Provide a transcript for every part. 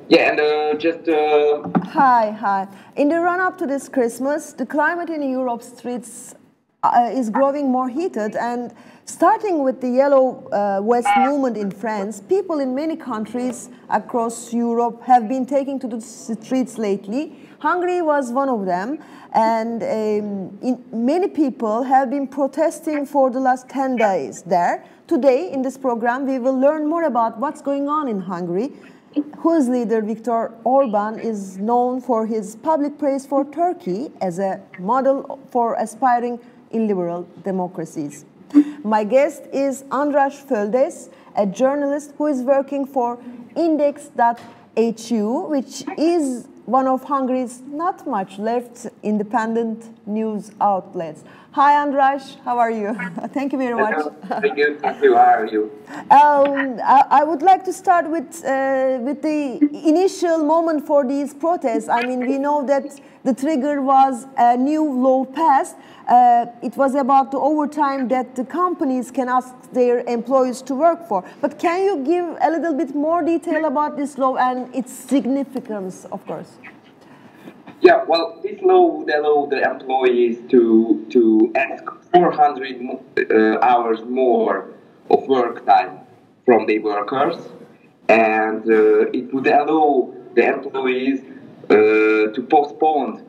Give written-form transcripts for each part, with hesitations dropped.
Yeah, and just Hi. In the run-up to this Christmas, the climate in Europe's streets is growing more heated, and starting with the Yellow Vest movement in France, people in many countries across Europe have been taking to the streets lately. Hungary was one of them, and many people have been protesting for the last 10 days there. Today, in this program, we will learn more about what's going on in Hungary, whose leader, Viktor Orban, is known for his public praise for Turkey as a model for aspiring illiberal democracies. My guest is Andras Földes, a journalist who is working for index.hu, which is one of Hungary's not much left independent news outlets. Hi, Andras. How are you? Thank you very much. thank you. Thank you. How are you? I would like to start with the initial moment for these protests. I mean, we know that the trigger was a new law passed. It was about the overtime that the companies can ask their employees to work for. But can you give a little bit more detail about this law and its significance, of course? Yeah, well, this law would allow the employees to ask 400 hours more of work time from the workers, and it would allow the employees to postpone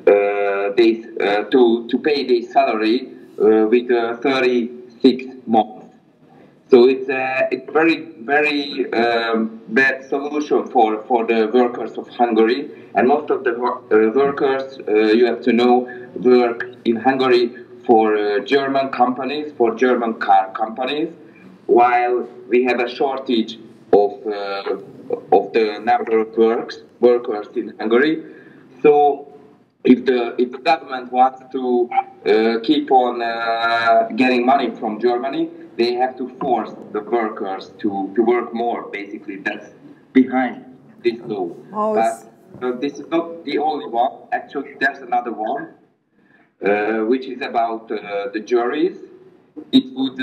this to pay their salary with 36 months. So it's very bad solution for the workers of Hungary, and most of the workers, you have to know, work in Hungary for German companies, for German car companies, while we have a shortage of the number of workers in Hungary. So if the government wants to keep on getting money from Germany, they have to force the workers to work more. Basically, that's behind this law. Oh, but this is not the only one. Actually, there's another one, which is about the juries. It would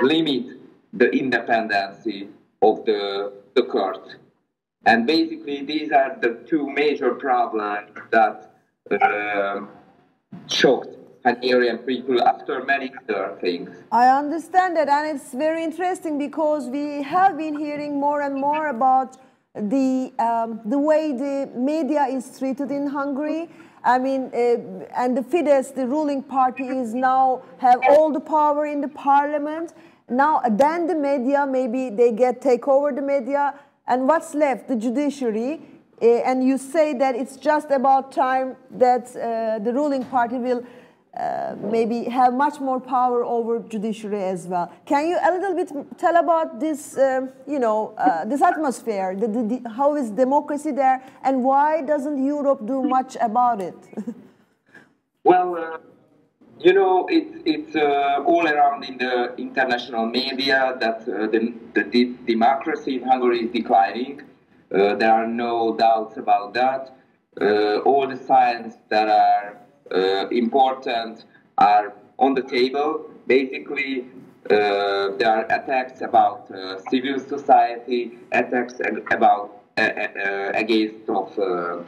limit the independence of the court. And basically, these are the two major problems that shocked Hungarian people after many other things. I understand that, and it's very interesting because we have been hearing more and more about the way the media is treated in Hungary. I mean, and the Fidesz, the ruling party, is now have all the power in the parliament. Now, then the media, maybe they take over the media, and what's left? The judiciary. And you say that it's just about time that the ruling party will maybe have much more power over judiciary as well. Can you a little bit tell about this, this atmosphere? How is democracy there, and why doesn't Europe do much about it? Well, it's all around in the international media that the democracy in Hungary is declining. There are no doubts about that. All the signs that are important are on the table. Basically, there are attacks about civil society, attacks about against of the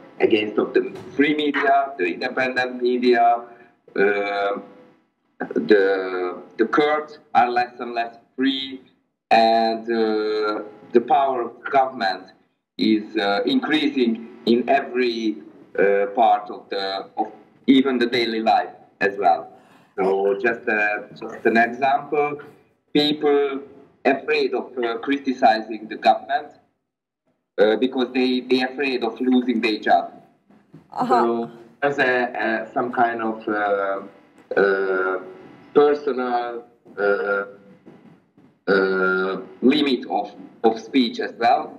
free media, the independent media. The courts are less and less free, and the power of government is increasing in every part of even the daily life as well. So just an example, people afraid of criticizing the government because they afraid of losing their job. So there's some kind of personal limit of speech as well,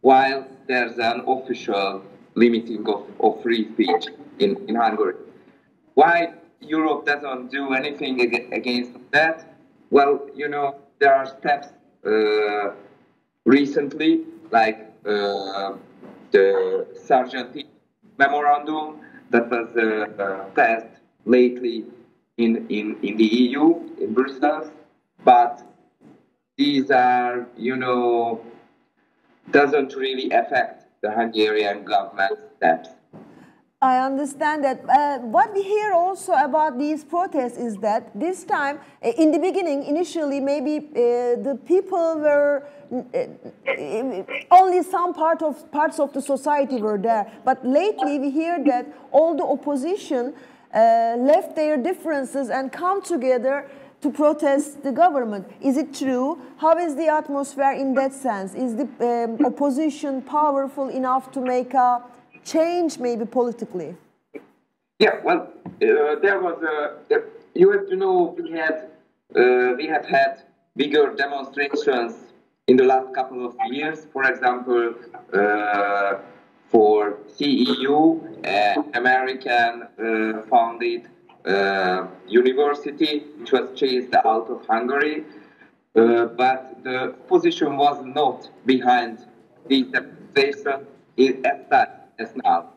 while there's an official limiting of free speech in Hungary. Why Europe doesn't do anything against that? Well, there are steps recently, like the Sargentini memorandum that was passed lately in the EU, in Brussels, but these are, doesn't really affect the Hungarian government steps. I understand that. What we hear also about these protests is that this time, in the beginning, initially, maybe the people were only some parts of the society were there. But lately, we hear that all the opposition left their differences and come together to protest the government. Is it true? How is the atmosphere in that sense? Is the opposition powerful enough to make a change, maybe politically? Yeah, well, there was you have to know we have had bigger demonstrations in the last couple of years. For example, for CEU, American founded university, which was chased out of Hungary, but the opposition was not behind these demonstrations as such as now.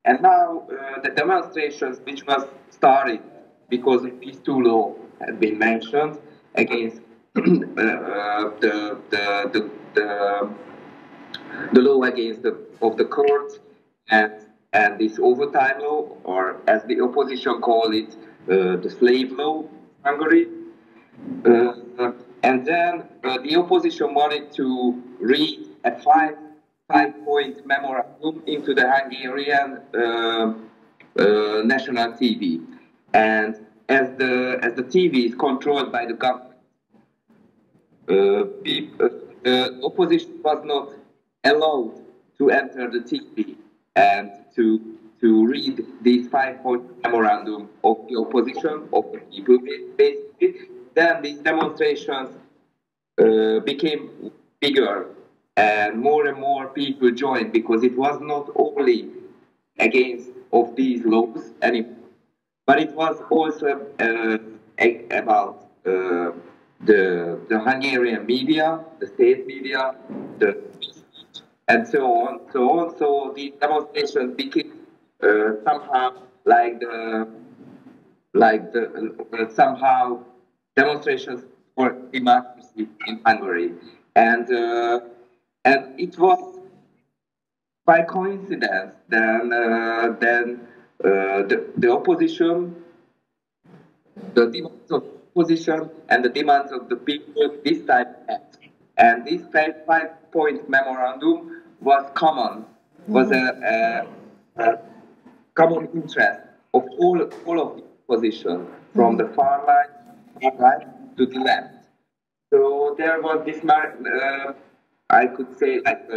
And now the demonstrations which was started because of these two laws had been mentioned against the law against the court and this overtime law, or as the opposition call it, the slave law in Hungary. And then the opposition wanted to read a five-point memorandum into the Hungarian national TV. And as the TV is controlled by the government, the opposition was not allowed to enter the TV and to read this five-point memorandum of the opposition, of the people, basically. Then these demonstrations became bigger, and more people joined, because it was not only against of these laws anymore, but it was also about the Hungarian media, the state media, and so on. So these demonstrations became somehow somehow demonstrations for democracy in Hungary, and it was by coincidence then the opposition, the demands of opposition and the demands of the people this time met. And this five-point memorandum was common, was a common interest of all of the opposition, from the far right to the left. So there was this, I could say, like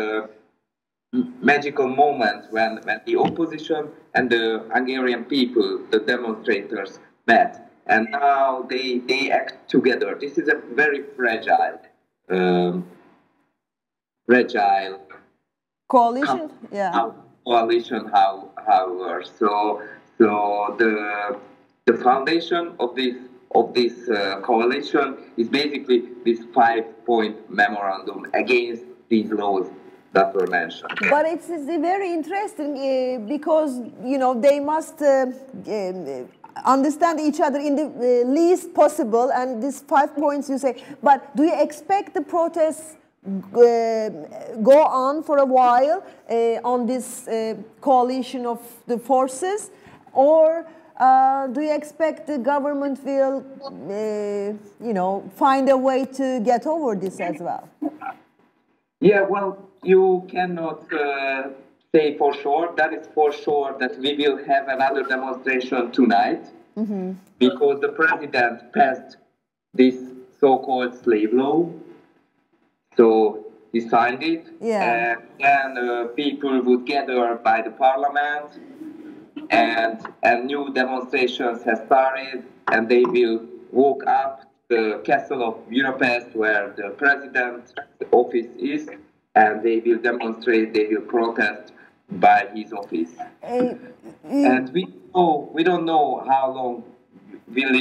magical moment when the opposition and the Hungarian people, the demonstrators, met. And now they act together. This is a very fragile coalition. Yeah. Coalition how works. So the foundation of this coalition is basically this five-point memorandum against these laws that were mentioned. But it's very interesting because they must understand each other in the least possible, and these 5 points you say. But do you expect the protests go on for a while on this coalition of the forces, or do you expect the government will, find a way to get over this as well? Yeah, well, you cannot say for sure. That is for sure that we will have another demonstration tonight, because the president passed this so-called slave law. So he signed it, and then people would gather by the parliament, and new demonstrations have started, and they will walk up the castle of Budapest, where the president's office is, and they will demonstrate, they will protest by his office. And we don't know how long will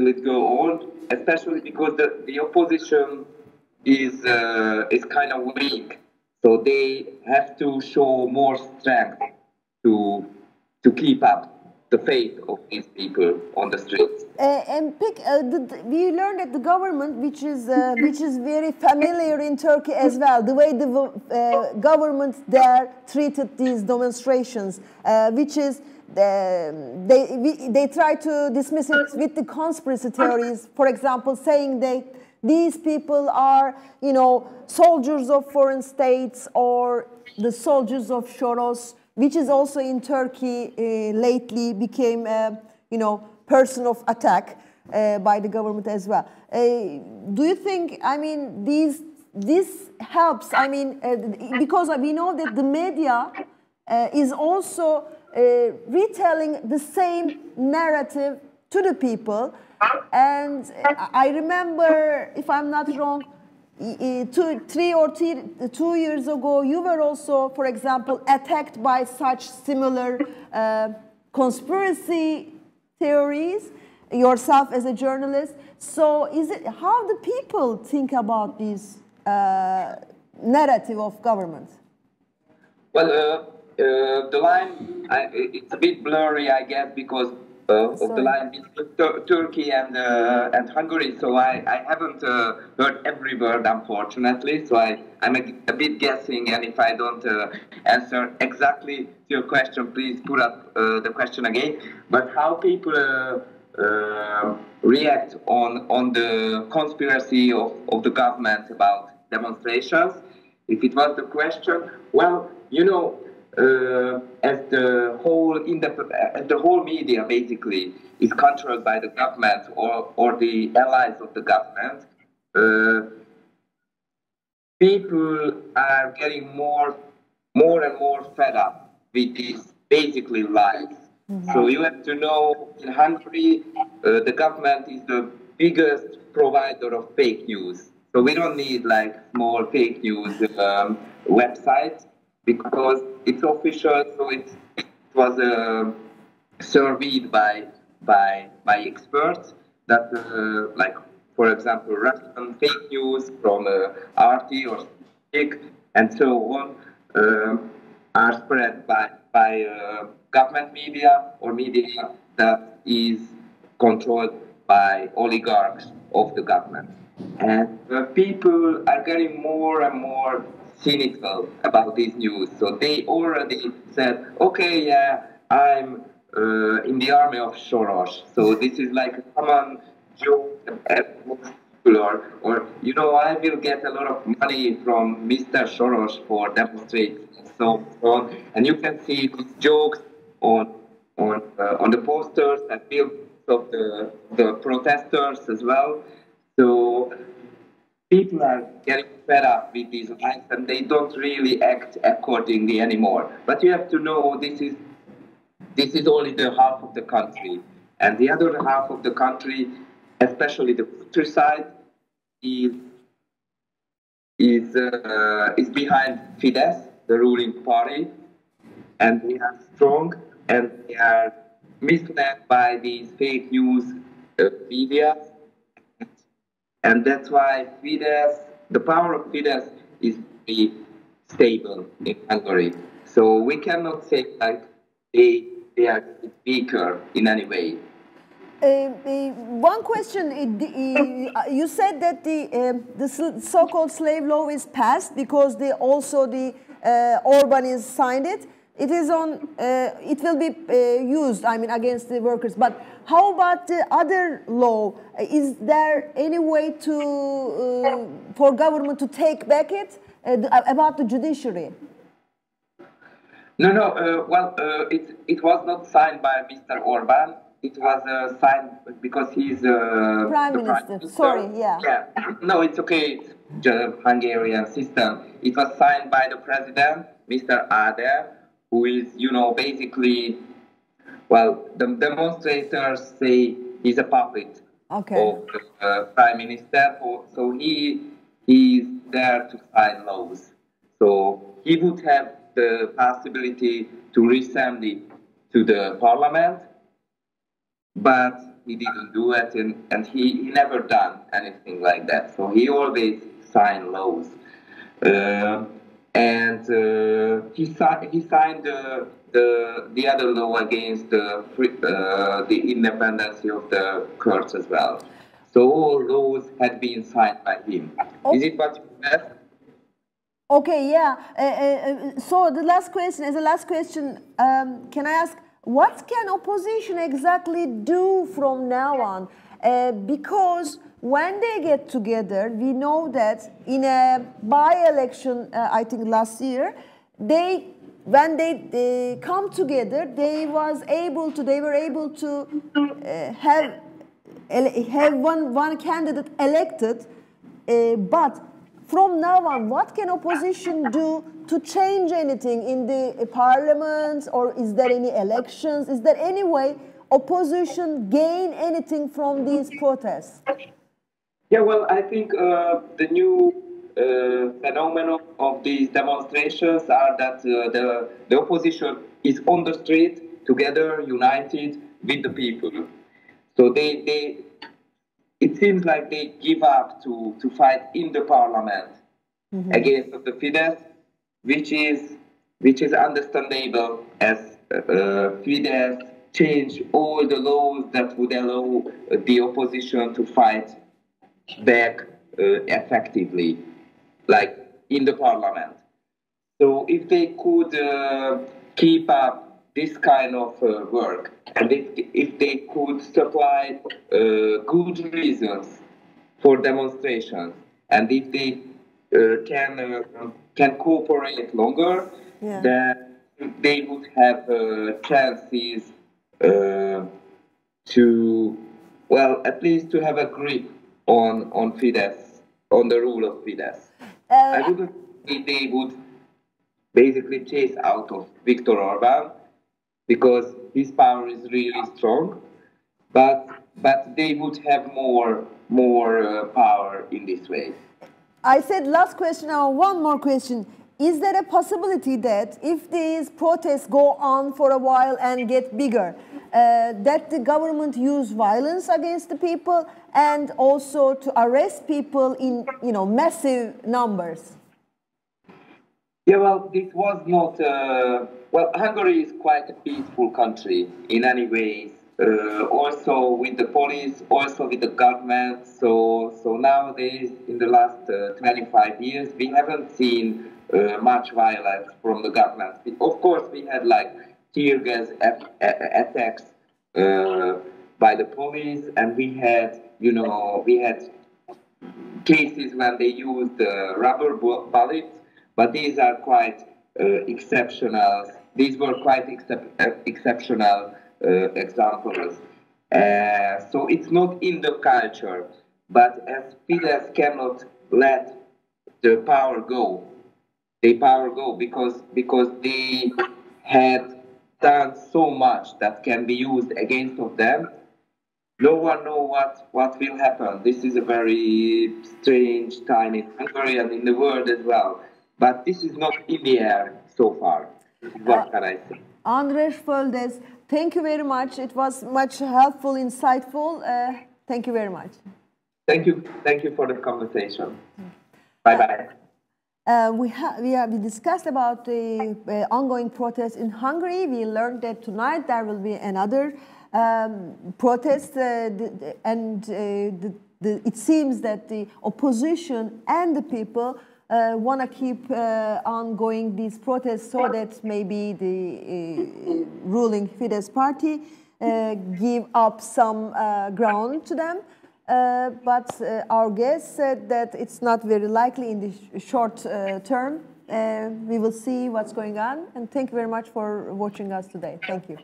it go on, especially because the opposition is kind of weak, so they have to show more strength to keep up the fate of these people on the streets. We learned that the government, which is very familiar in Turkey as well, the way the government there treated these demonstrations, which is they try to dismiss it with the conspiracy theories. For example, saying these people are, soldiers of foreign states or the soldiers of Soros, which is also in Turkey lately became, person of attack by the government as well. Do you think, this helps? Because we know that the media is also retelling the same narrative to the people. And I remember, if I'm not wrong, 2 years ago, you were also, for example, attacked by such similar conspiracy theories yourself as a journalist. So how do people think about this narrative of government? Well, the line, it's a bit blurry, I guess, because of the line between Turkey and Hungary, so I haven't heard every word, unfortunately, so I'm a bit guessing, and if I don't answer exactly to your question, please put up the question again. But how people react on the conspiracy of the government about demonstrations, if it was the question, well, as the whole media basically is controlled by the government or the allies of the government, people are getting more and more fed up with these basically lies. So you have to know, in Hungary, the government is the biggest provider of fake news. So we don't need like small fake news websites, because it's official, so it was surveyed by experts that, like, for example, Russian fake news from RT or Sputnik and so on are spread by government media or media that is controlled by oligarchs of the government. And people are getting more and more cynical about this news. So they already said, okay, yeah, I'm in the army of Soros. So this is like a common joke at most people, or I will get a lot of money from Mr. Soros for demonstrating and so on. And you can see these jokes on the posters and billboards of the protesters as well. So people are getting fed up with these lies, and they don't really act accordingly anymore. But you have to know this is only the half of the country, and the other half of the country, especially the countryside, is behind Fidesz, the ruling party, and they are strong, and they are misled by these fake news media. And that's why the power of Fidesz is very stable in Hungary. So we cannot say like they are weaker in any way. One question, you said that the so-called slave law is passed because Orban has signed it. It is it will be used, against the workers. But how about the other law? Is there any way for government to take back it about the judiciary? No. It was not signed by Mr. Orban. It was signed because he's Prime Minister. Sorry, yeah. Yeah. No, it's okay. It's the Hungarian system. It was signed by the president, Mr. Sağda, who is, basically, well, the demonstrators say he's a puppet of the prime minister. So he is there to sign laws. So he would have the possibility to resend it to the parliament, but he didn't do it, and he never done anything like that. So he always signed laws. and he signed the other law against the independence of the courts as well. So all those had been signed by him. Oh. Is it what you asked? Okay, yeah. So the last question, as a last question, can I ask, what can opposition exactly do from now on? Because when they get together, we know that in a by-election, I think last year, when they come together, they were able to have one candidate elected, but from now on, what can opposition do to change anything in the parliament, or is there any elections? Is there any way opposition gain anything from these protests? Yeah, well, I think the new phenomenon of these demonstrations are that the opposition is on the street, together, united with the people. So it seems like they give up to fight in the parliament against the Fidesz, which is understandable, as Fidesz changed all the laws that would allow the opposition to fight back effectively, like in the parliament. So if they could keep up this kind of work, and if they could supply good reasons for demonstrations, and if they can cooperate longer, then they would have chances to, well, at least to have a grip on Fidesz, on the rule of Fidesz. I wouldn't say they would basically chase out of Viktor Orban, because his power is really strong, but they would have more power in this way. I said last question, now one more question. Is there a possibility that if these protests go on for a while and get bigger, that the government use violence against the people and also to arrest people in massive numbers? Yeah, well, this was not. Well, Hungary is quite a peaceful country in any ways. Also with the police, also with the government. So nowadays, in the last 25 years, we haven't seen much violence from the government. Of course, we had like tear gas attacks by the police, and we had cases when they used rubber bullets. But these are quite exceptional. These were quite exceptional examples. So it's not in the culture. But as Fidesz cannot let the power go, because they had done so much that can be used against of them. No one knows what will happen. This is a very strange time in Hungary and in the world as well. But this is not in the air so far. What can I say? Andras Földes, thank you very much. It was much helpful, insightful. Thank you very much. Thank you for the conversation. Bye-bye. We discussed about the ongoing protests in Hungary. We learned that tonight there will be another protest, and it seems that the opposition and the people want to keep ongoing these protests so that maybe the ruling Fidesz party give up some ground to them. But our guest said that it's not very likely in the short term. We will see what's going on. And thank you very much for watching us today. Thank you.